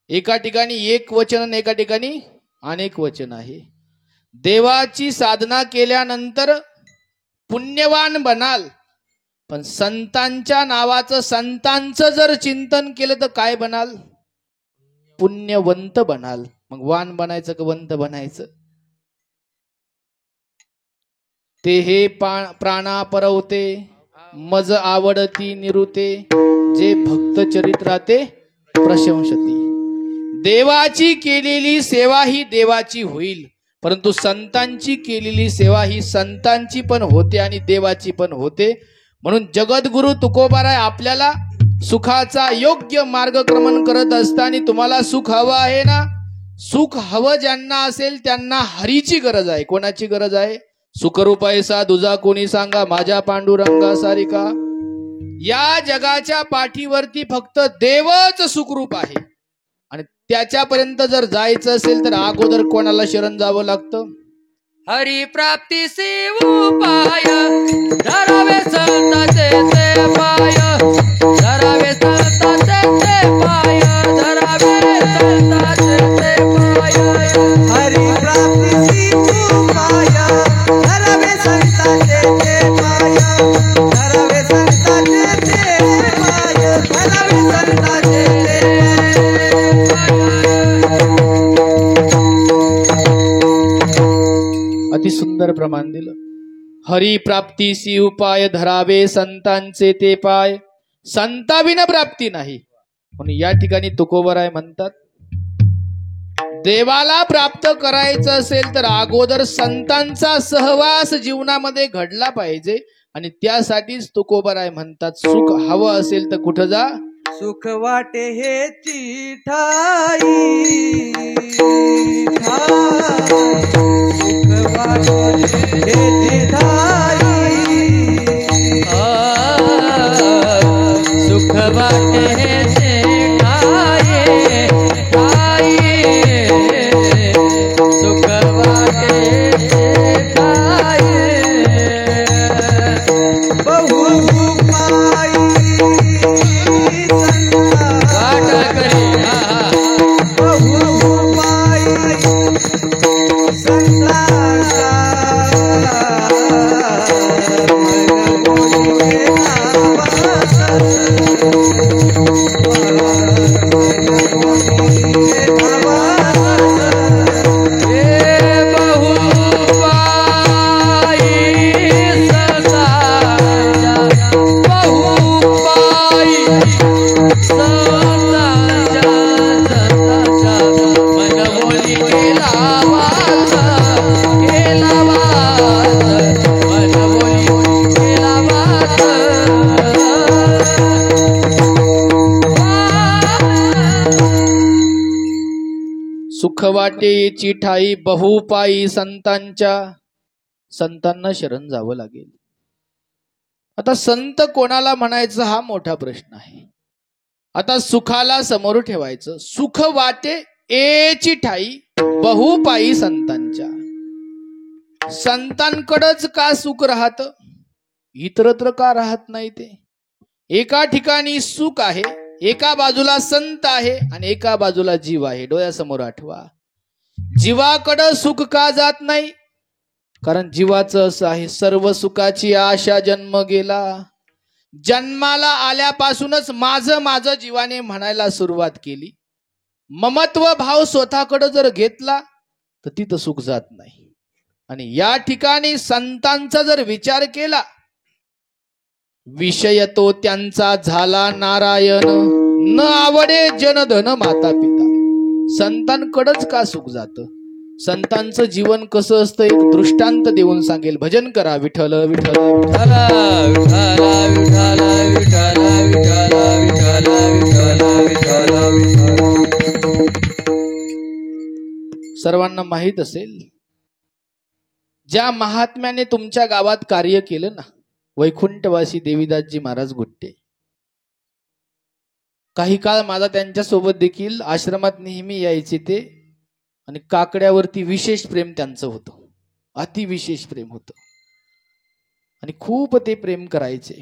एका ठिकाणी एक वचन आणि एका ठिकाणी अनेक वचन आहे. देवाची साधना केल्यानंतर पुण्यवान बनाल, पण संतांच्या नावाचं, संतांचं जर चिंतन केलं तर काय बनाल? पुण्यवंत बनाल. मग वान बनायचं का वंत बनायचं? ते हे प्राणा परवते मज आवडती निरुते, जे भक्त चरित्राते प्रशंसती. देवाची केलेली सेवा ही देवाची होईल, परंतु संतांची केलेली सेवा ही संतांची पण होते आणि देवाची पण होते. म्हणून जगद्गुरु तुकोबाराय आपल्याला सुखाचा योग्य मार्गक्रमण करत असताना, तुम्हाला सुख हवं आहे ना, सुख हवं ज्यांना असेल त्यांना हरीची गरज आहे. कोणाची गरज आहे? सुखरूप ऐसा दुजा कोणी सांगा, माझ्या पांडुरंगा सारिका. या जगाच्या पाठीवरती फक्त देवच सुखरूप आहे आणि त्याच्यापर्यंत जर जायचं असेल तर अगोदर कोणाला शरण जावं लागतं? हरी प्राप्तीसी उपाय धरावे संताचे ते पाय, धरावे संताचे ते पाय, धरावे संताचे ते पाय. सुंदर प्रमाण दिलं. हरी प्राप्तीसी उपाय धरावे संतांचे ते पाय, संताविन प्राप्ती नाही. म्हणून या ठिकाणी तुकोबराय म्हणतात, देवाला प्राप्त करायचं असेल तर अगोदर संतांचा सहवास जीवनामध्ये घडला पाहिजे. आणि त्यासाठीच तुकोबराय म्हणतात, सुख हवं असेल तर कुठं जा, सुख वाटे हे चिठाई, सुख वाटे हे चिठाई, सुख वाटे हे ठाये ठाये, सुख वाटे ठाये. बहु पायी वाटा करे बहु पायी संतांचा मन बोले सुख वाटेची ठाई बहुपायी संतांच्या. संतांना शरण जावं लागेल. आता संत कोणाला म्हणायचं हा मोठा प्रश्न आहे. आता सुखाला समोर ठेवायचं. सुख वाटे एची ठाई बहुपायी संतांच्या. संतांकडच का सुख राहत, इतरत्र का राहत नाही ते? एका ठिकाणी सुख आहे, एका बाजूला संत आहे आणि एका बाजूला जीव आहे. डोळ्यासमोर आठवा, जीवाकडं सुख का जात नाही? कारण जीवाचं असं आहे, सर्व सुखाची आशा जन्म गेला. जन्माला आल्यापासूनच माझं माझं जीवाने म्हणायला सुरुवात केली. ममत्व भाव स्वतःकडे जर घेतला तर तिथं सुख जात नाही. आणि या ठिकाणी संतांचा जर विचार केला, विषय तो त्यांचा झाला नारायण, न आवडे जनधन माता पिता. संतांकडच का सुख जातं? संतांचं जीवन कसं असतं एक दृष्टांत देऊन सांगेल. भजन करा विठ्ठल विठ्ठल विठ्ठल विठ्ठल विठ्ठल विठ्ठल विठ्ठल विठ्ठल विठ्ठल. सर्वांना माहित असेल, ज्या महात्म्याने तुमच्या गावात कार्य केलं ना, वैकुंठवासी देवीदासजी महाराज गुट्टे. काही काळ माझा त्यांच्या सोबत देखील आश्रमात नेहमी यायचे ते. आणि काकड्यावरती विशेष प्रेम त्यांचं होतं, अतिविशेष प्रेम होतं. आणि खूप ते प्रेम करायचे.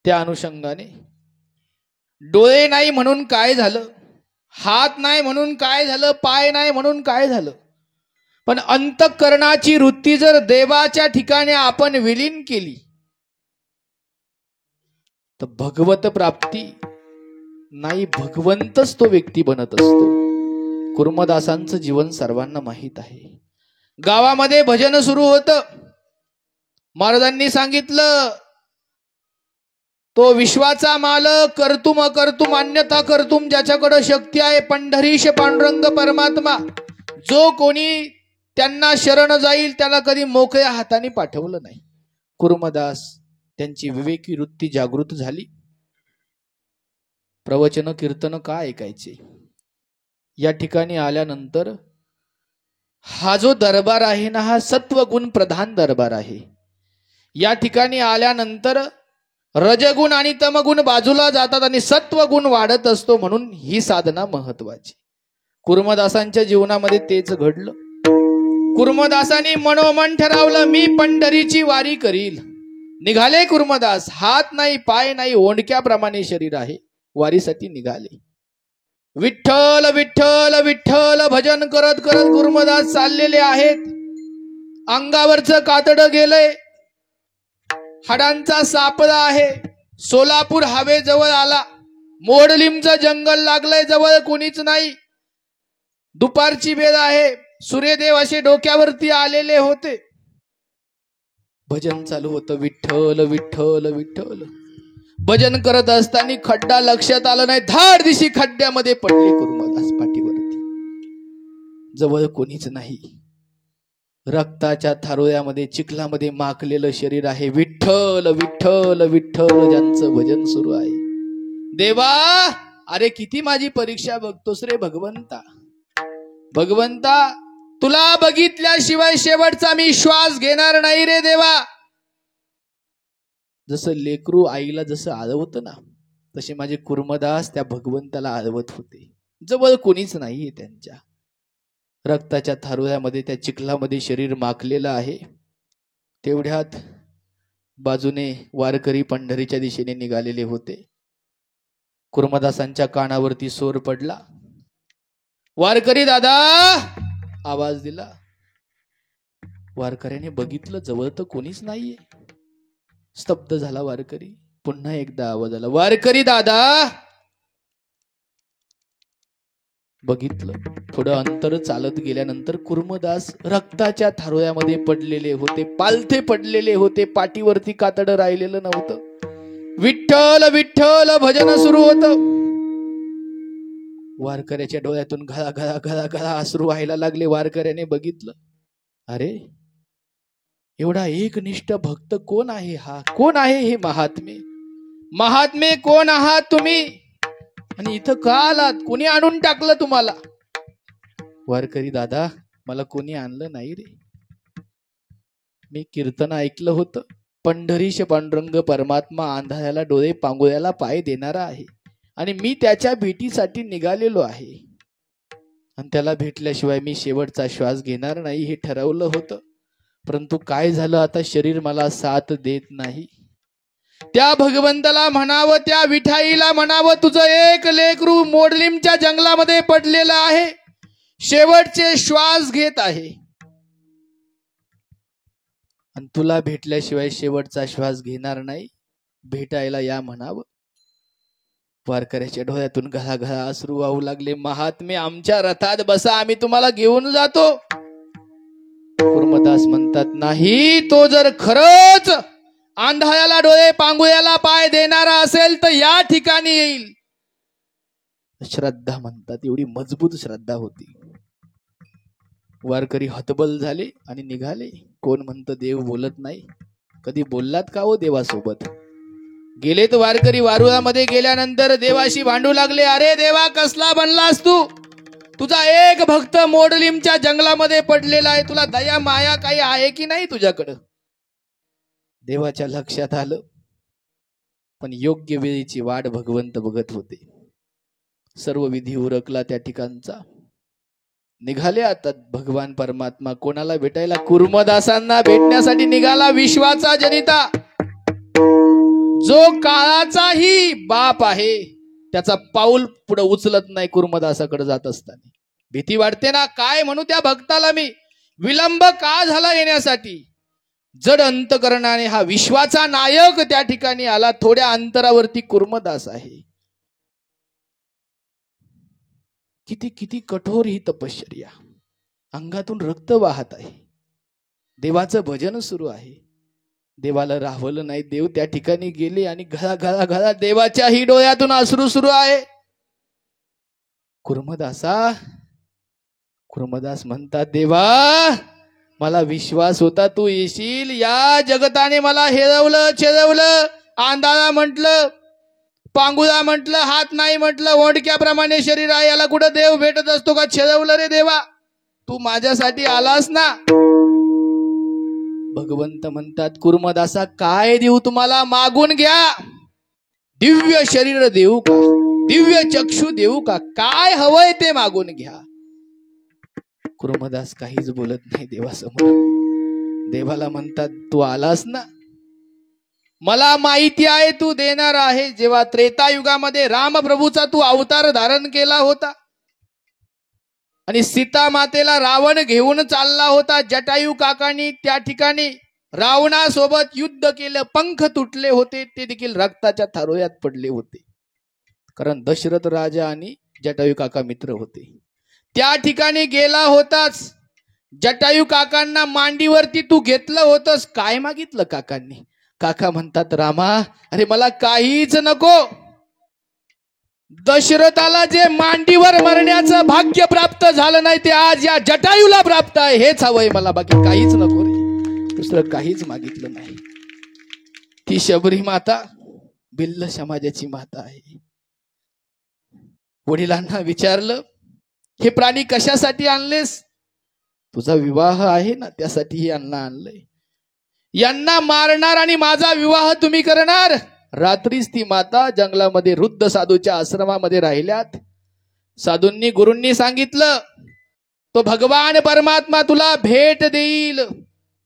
त्या अनुषंगाने डोळे नाही म्हणून काय झालं, हात नाही म्हणून काय झालं, पाय नाही म्हणून काय झालं, पण अंतःकरणाची वृत्ती जर देवाच्या ठिकाणी आपण विलीन केली तर भगवत प्राप्ती नाही, भगवंतच तो व्यक्ती बनत असतो. कुर्मदासांचं जीवन सर्वांना माहीत आहे. गावामध्ये भजन सुरू होतं. महाराजांनी सांगितलं, तो विश्वाचा मालक, कर्तुम अकर्तुम अन्यथा कर्तुम, ज्याच्याकडे शक्ती आहे, पंढरीश पांडुरंग परमात्मा. जो कोणी त्यांना शरण जाईल त्याला कधी मोकळ्या हाताने पाठवलं नाही. कुर्मदास त्यांची विवेकी वृत्ती जागृत झाली. प्रवचन कीर्तन का ऐकायचे? या ठिकाणी आल्यानंतर हा जो दरबार आहे ना, हा सत्वगुण प्रधान दरबार आहे. या ठिकाणी आल्यानंतर रजगुण आणि तमगुण बाजूला जातात आणि सत्वगुण वाढत असतो. म्हणून ही साधना महत्वाची. कुर्मदासांच्या जीवनामध्ये तेच घडलं. कुर्मदासांनी मनोमन ठरवलं, मी पंढरीची वारी करील. निघाले कुर्मदास. हात नाही, पाय नाही, ओंडक्याप्रमाणे शरीर आहे. वारीसाठी निघाले. विठ्ठल विठ्ठल विठ्ठल भजन करत करत कुर्मदास चाललेले आहेत. अंगावरचं कातडं गेलंय, हाडांचा सापळा आहे. सोलापूर हवेजवळ आला. मोडलिमचं जंगल लागलंय, जवळ कोणीच नाही. दुपारची वेळ आहे. सूर्यदेव असे डोक्यावरती आलेले होते. भजन चालू होतं, विठ्ठल विठ्ठल विठ्ठल. भजन करत असताना खड्डा लक्षात आलं नाही, धाड दिशी खड्ड्यामध्ये पडले कुर्मदास पाठीवरती. जवळ कोणीच नाही. रक्ताच्या थारोळ्यामध्ये चिखलामध्ये माखलेलं शरीर आहे. विठ्ठल विठ्ठल विठ्ठल ज्यांचं भजन सुरू आहे. देवा, अरे किती माझी परीक्षा बघतोस रे भगवंता. भगवंता, तुला बघितल्याशिवाय शेवटचा मी श्वास घेणार नाही रे देवा. जसं लेकरू आईला जसं आळवतं ना, तसे माझे कुर्मदास त्या भगवंताला आळवत होते. जवळ कोणीच नाहीये त्यांच्या. रक्ताच्या थारोळ्यामध्ये त्या चिखलामध्ये शरीर माखलेलं आहे. तेवढ्यात बाजूने वारकरी पंढरीच्या दिशेने निघालेले होते. कुर्मदासांच्या कानावरती सोर पडला. वारकरी दादा, आवाज दिला. वारकऱ्याने बघितलं, जवळ तर कोणीच नाहीये. स्तब्ध झाला वारकरी. पुन्हा एकदा आवाज आला, वारकरी दादा. बघितलं. थोडं अंतर चालत गेल्यानंतर कुर्मदास रक्ताच्या थारोळ्यामध्ये पडलेले होते, पालथे पडलेले होते. पाठीवरती कातडं राहिलेलं नव्हतं. विठ्ठल विठ्ठल भजन सुरू होतं. वारकऱ्याच्या डोळ्यातून घळा घळा घळा घळा अश्रू व्हायला लागले. वारकऱ्याने बघितलं, अरे एवढा एकनिष्ठ भक्त कोण आहे हा? कोण आहे हे महात्मे? महात्मे कोण आहात तुम्ही? आणि इथं का आलात? कोणी आणून टाकलं तुम्हाला? वारकरी दादा, मला कोणी आणलं नाही रे. मी कीर्तन ऐकलं होतं. पंढरीश पांडुरंग परमात्मा अंधाऱ्याला डोळे पांगुळ्याला पाय देणारा आहे आणि मी त्याच्या भेटीसाठी निघालेलो आहे. आणि त्याला भेटल्याशिवाय मी शेवटचा श्वास घेणार नाही हे ठरवलं होतं. परंतु काय झालं, आता शरीर मला साथ देत नाही. त्या भगवंताला म्हणावं, त्या विठाईला म्हणावं, तुझं एक लेकरू मोडलिमच्या जंगलामध्ये पडलेलं आहे, शेवटचे श्वास घेत आहे आणि तुला भेटल्याशिवाय शेवटचा श्वास घेणार नाही, भेटायला या म्हणावं. वारकऱ्याच्या डोळ्यातून घळा घळा अश्रू वाहू लागले. महात्मे, आमच्या रथात बसा, आम्ही तुम्हाला घेऊन जातो. कुर्मदास म्हणतात, नाही, तो जर खरंच आंधळ्याला डोळे पांगुळ्याला पाय देणारा असेल तर या ठिकाणी येईल. श्रद्धा म्हणतात, एवढी मजबूत श्रद्धा होती. वारकरी हतबल झाले आणि निघाले. कोण म्हणतं देव बोलत नाही? कधी बोललात का हो देवासोबत? गेलेत वारकरी. वारुळामध्ये गेल्यानंतर देवाशी भांडू लागले, अरे देवा, कसला बनलास तू? तुझा एक भक्त मोडलिमच्या जंगलामध्ये पडलेला आहे, तुला दया माया काही आहे की नाही तुझ्याकडं? देवाच्या लक्षात आलं, पण योग्य वेळेची वाट भगवंत बघत होते. सर्व विधी उरकला त्या ठिकाणचा. निघाले आता भगवान परमात्मा कोणाला भेटायला? कुर्मदासांना भेटण्यासाठी निघाला विश्वाचा जनिता, जो काळाचाही बाप आहे. त्याचा पाऊल पुढे उचलत नाही. कुर्मदासाकडे जात असताना भीती वाटते ना, काय म्हणू त्या भक्ताला मी? विलंब का झाला येण्यासाठी? जड अंतकरणाने हा विश्वाचा नायक त्या ठिकाणी आला. थोड्या अंतरावरती कुर्मदास आहे. किती किती कठोर ही तपश्चर्या. अंगातून रक्त वाहत आहे. देवाचं भजन सुरू आहे. देवाला राहवलं नाही. देव त्या ठिकाणी गेले आणि घळा घळा घळा देवाच्याही डोळ्यातून अश्रू सुरू आहे. कुर्मदास म्हणतात, देवा, मला विश्वास होता तू येशील. या जगताने मला हेरवलं, छेरवलं. आंधळा म्हटलं, पांगुळा म्हटलं, हात नाही म्हटलं, ओंडक्याप्रमाणे शरीर आहे, याला कुठं देव भेटत असतो का? छेरवलं रे देवा, तू माझ्यासाठी आलास ना. भगवंत म्हणतात, कुर्मदासा, काय देऊ तुम्हाला? मागून घ्या. दिव्य शरीर देऊ का? दिव्य चक्षु देऊ का? काय हवंय ते मागून घ्या. कुर्मदास काहीच बोलत नाही देवासमोर. देवाला म्हणतात, तू आलास ना, मला माहिती आहे तू देणार आहे. जेव्हा त्रेतायुगामध्ये रामप्रभूचा तू अवतार धारण केला होता आणि सीता मातेला रावण घेऊन चालला होता, जटायू काकांनी त्या ठिकाणी रावणासोबत युद्ध केलं. पंख तुटले होते, ते देखील रक्ताच्या थारोळ्यात पडले होते. कारण दशरथ राजा आणि जटायू काका मित्र होते. त्या ठिकाणी गेला होताच. जटायू काकांना मांडीवरती तू घेतलं होतंस, काय मागितलं काकांनी? काका म्हणतात, रामा अरे मला काहीच नको. दशरथाला जे मांडीवर मरण्याचं भाग्य प्राप्त झालं नाही ते आज या जटायूला प्राप्त आहे. हेच हवंय मला, बाकी काहीच नको रे, दुसरं काहीच मागितलं नाही. ती शबरी माता भिल्ल समाजाची माता आहे. वडिलांना विचारलं, हे प्राणी कशासाठी आणलेस? तुझा विवाह आहे ना, त्यासाठी हे अन्न आणलंय. यांना मारणार आणि माझा विवाह तुम्ही करणार? रात्रीच ती माता जंगलामध्ये वृद्ध साधूच्या आश्रमामध्ये राहिल्यात. साधूंनी गुरूंनी सांगितलं, तो भगवान परमात्मा तुला भेट देईल.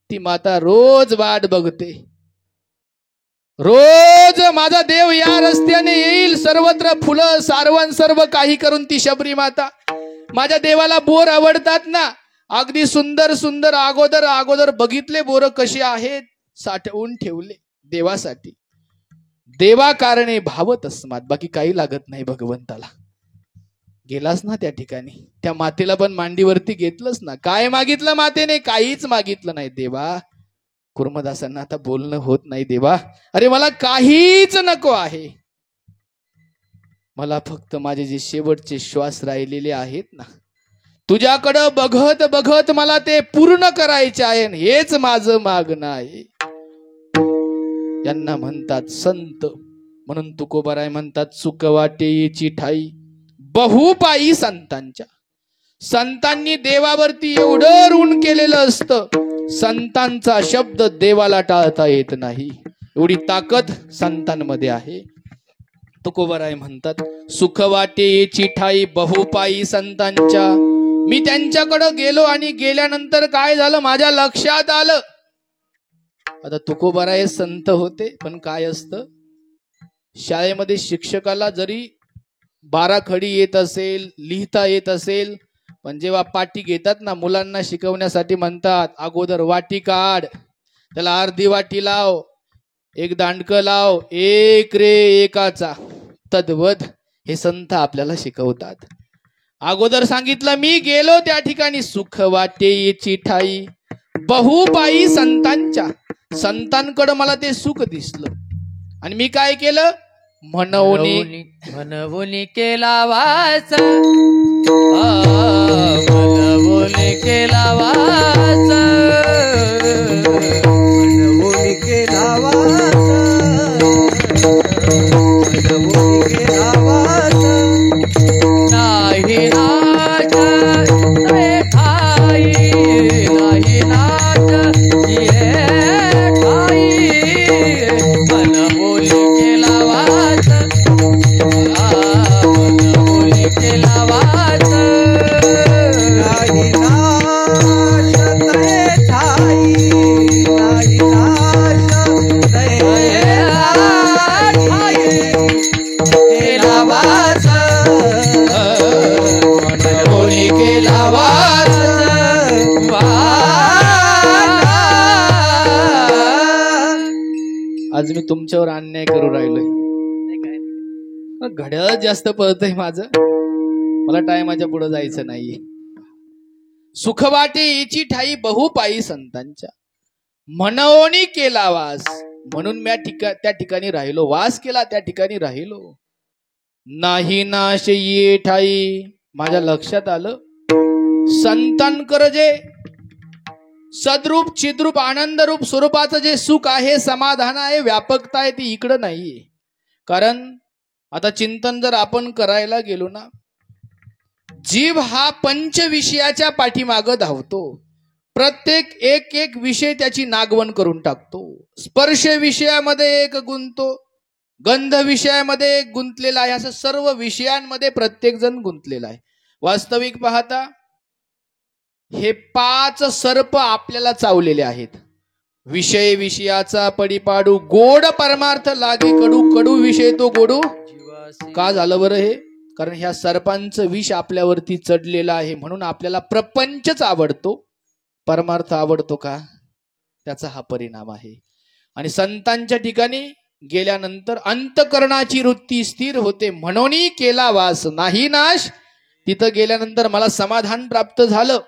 ती माता रोज वाट बघते, रोज माझा देव या रस्त्याने येईल. सर्वत्र फुलं सारवण सर्व काही करून ती शबरी माता, माझ्या देवाला बोर आवडतात ना, अगदी सुंदर सुंदर अगोदर बघितले बोर कशी आहेत, साठवून ठेवले देवासाठी. देवा कारणे भाव तस्मात, बाकी काही लागत नाही भगवंताला. गेलास ना त्या ठिकाणी, त्या मातेला पण मांडीवरती घेतलंच ना. काय मागितलं मातेने? काहीच मागितलं नाही. देवा, कुर्मदासांना आता बोलणं होत नाही. देवा अरे मला काहीच नको आहे, मला फक्त माझे जे शेवटचे श्वास राहिलेले आहेत ना, तुझ्याकडं बघत बघत मला ते पूर्ण करायचे आहे. हेच माझं मागणं आहे. यांना म्हणतात संत. म्हणून तुकोबाराय म्हणतात, सुख वाटेची ठाई बहुपायी संतांच्या. संतांनी देवावरती एवढं ऋण केलेलं असतं, संतांचा शब्द देवाला टाळता येत नाही, एवढी ताकद संतांमध्ये आहे. तुकोबाराय म्हणतात, सुख वाटेची ठाई बहुपायी संतांच्या. मी त्यांच्याकडं गेलो आणि गेल्यानंतर काय झालं, माझ्या लक्षात आलं. आता तुकोबाराय संत होते, पण काय असतं, शाळेमध्ये शिक्षकाला जरी 12 खडी येत असेल, लिहिता येत असेल, पण जेव्हा पाटी घेतात ना, मुलांना शिकवण्यासाठी म्हणतात, अगोदर वाटी काढ, त्याला अर्धी वाटी लाव, एक दांडकं लाव, एक रे एकाचा. तद्वत हे संत आपल्याला शिकवतात. अगोदर सांगितलं, मी गेलो त्या ठिकाणी, सुख वाटेची ठाई बहुपायी संतांच्या. संतांकडे मला ते सुख दिसलं आणि मी काय केलं, म्हणून केला वास, म्हणून केला वास, म्हणून केला वास, म्हणून केला वास. नाही नाच ये ठाई, नाही नाच ये ठाई, म्हणून केला वास, म्हणून केला वास. नाही नाश तये ठाई, नाही नाश तये ठाई, केला वास, म्हणून केला वास. आज मी तुमच्यावर अन्याय करू राहिलोय. घड्याळ जास्त पळतंय माझं, मला टायमाच्या पुढे जायचं नाहीये. सुख वाटे याची ठाई बहुपायी संतांच्या, म्हणून केला वास. म्हणून मी त्या ठिकाणी राहिलो, वास केला, त्या ठिकाणी राहिलो. नाही नाश ये ठाई, माझ्या लक्षात आलं, संतांकर जे सद्रूप चिद्रूप आनंदरूप स्वरूपाचं जे सुख आहे, समाधान आहे, व्यापकता आहे, ती इकडं नाहीये. कारण आता चिंतन जर आपण करायला गेलो ना, जीव हा पंच विषयाच्या पाठीमागं धावतो. प्रत्येक एक विषय त्याची नागवण करून टाकतो. स्पर्श विषयामध्ये एक गुंतो, गंध विषयामध्ये एक गुंतलेला आहे, असं सर्व विषयांमध्ये प्रत्येक जण गुंतलेला आहे. वास्तविक पाहता हे 5 सर्प आपल्याला चावलेले आहेत. विषय विषयाचा पडीपाडू, गोड परमार्थ लागे कडू, कडू विषय तो गोडू. का झालं बरं हे? कारण ह्या सर्पांचं विष आपल्यावरती चढलेलं आहे. म्हणून आपल्याला प्रपंचच आवडतो, परमार्थ आवडतो का? त्याचा हा परिणाम आहे. आणि संतांच्या ठिकाणी गेल्यानंतर अंतकरणाची वृत्ती स्थिर होते. म्हणून केला वास नाही नाश. तिथं गेल्यानंतर मला समाधान प्राप्त झालं.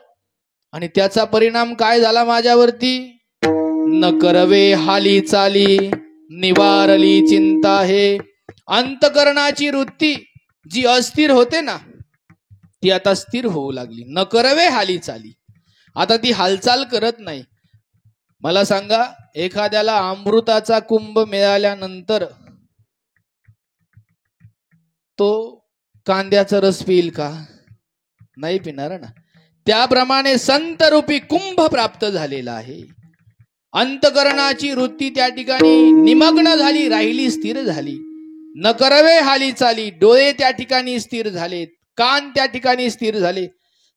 आणि त्याचा परिणाम काय झाला माझ्यावरती? न करवे हाली चाली निवारली चिंता हे. अंतकरणाची वृत्ती जी अस्थिर होते ना ती आता स्थिर होऊ लागली. न करवे हाली चाली, आता ती हालचाल करत नाही. मला सांगा, एखाद्याला अमृताचा कुंभ मिळाल्यानंतर तो कांद्याचा रस पिईल का? नाही पिणार ना. त्याप्रमाणे संत रूपी कुंभ प्राप्त झालेला आहे. अंतकरणाची वृत्ती त्या ठिकाणी निमग्न झाली, राहिली, स्थिर झाली. न करवे हाली चाली, डोळे त्या ठिकाणी स्थिर झालेत, कान त्या ठिकाणी स्थिर झाले.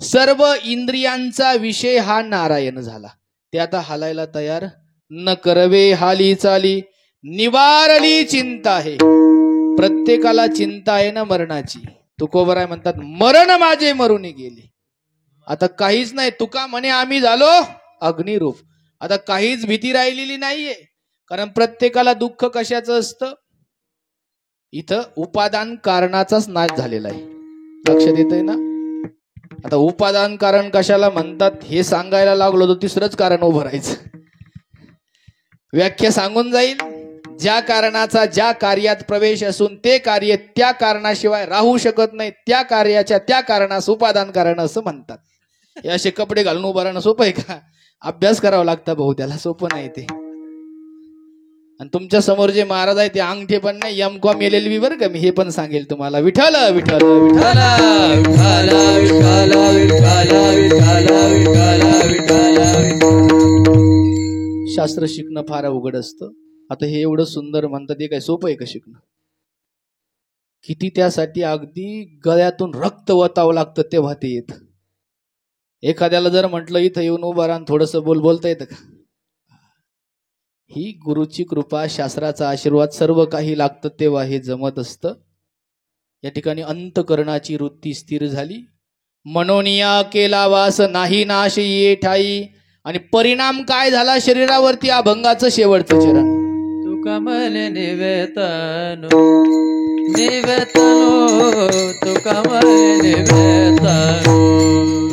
सर्व इंद्रियांचा विषय हा नारायण झाला. ते आता हालायला तयार. न करवे हाली चाली निवारली चिंता आहे. प्रत्येकाला चिंता आहे ना मरणाची. तुकोबराय म्हणतात, मरण माझे मरुनी गेले. आता काहीच नाही. तुका म्हणे आम्ही झालो अग्निरूप. आता काहीच भीती राहिलेली नाहीये. कारण प्रत्येकाला दुःख कशाचं असतं? इथं उपादान कारणाचाच नाश झालेला आहे. लक्षात येतंय ना? आता उपादान कारण कशाला म्हणतात हे सांगायला लागलो तर तिसरंच कारण उभं राहायचं. व्याख्या सांगून जाईल. ज्या कारणाचा ज्या कार्यात प्रवेश असून ते कार्य त्या कारणाशिवाय राहू शकत नाही, त्या कार्याच्या त्या कारणास उपादान कारण असं म्हणतात. हे असे कपडे घालून उभं राहणं सोपं आहे का? अभ्यास करावा लागतं भाऊ, त्याला सोपं नाही ते. आणि तुमच्या समोर जे महाराज आहे ते अंगठे पण नाही, M.Com LLB बरं का. मी हे पण सांगेल तुम्हाला. विठ्ठल विठ्ठल विठ्ठल विठ्ठल विठ्ठल विठ्ठल विठ्ठल विठ्ठल. शास्त्र शिकणं फार अवघड असतं. आता हे एवढं सुंदर म्हणतात, हे काय सोपं आहे का शिकणं? किती त्यासाठी अगदी गळ्यातून रक्त वतावं लागतं तेव्हा ते येत. एखाद्याला जर म्हटलं इथं येऊन उभा राहून थोडंसं बोलता येतं का? ही गुरुची कृपा, शास्त्राचा आशीर्वाद, सर्व काही लागतं तेव्हा हे जमत असतं. या ठिकाणी अंतकरणाची वृत्ती स्थिर झाली. मनोनिया केला वास नाही नाश ये ठाई. आणि परिणाम काय झाला शरीरावरती? अभंगाचं शेवटचं चरण. तुका म्हणे निवेतनो निवेतनो, तुका म्हणे निवेतनो.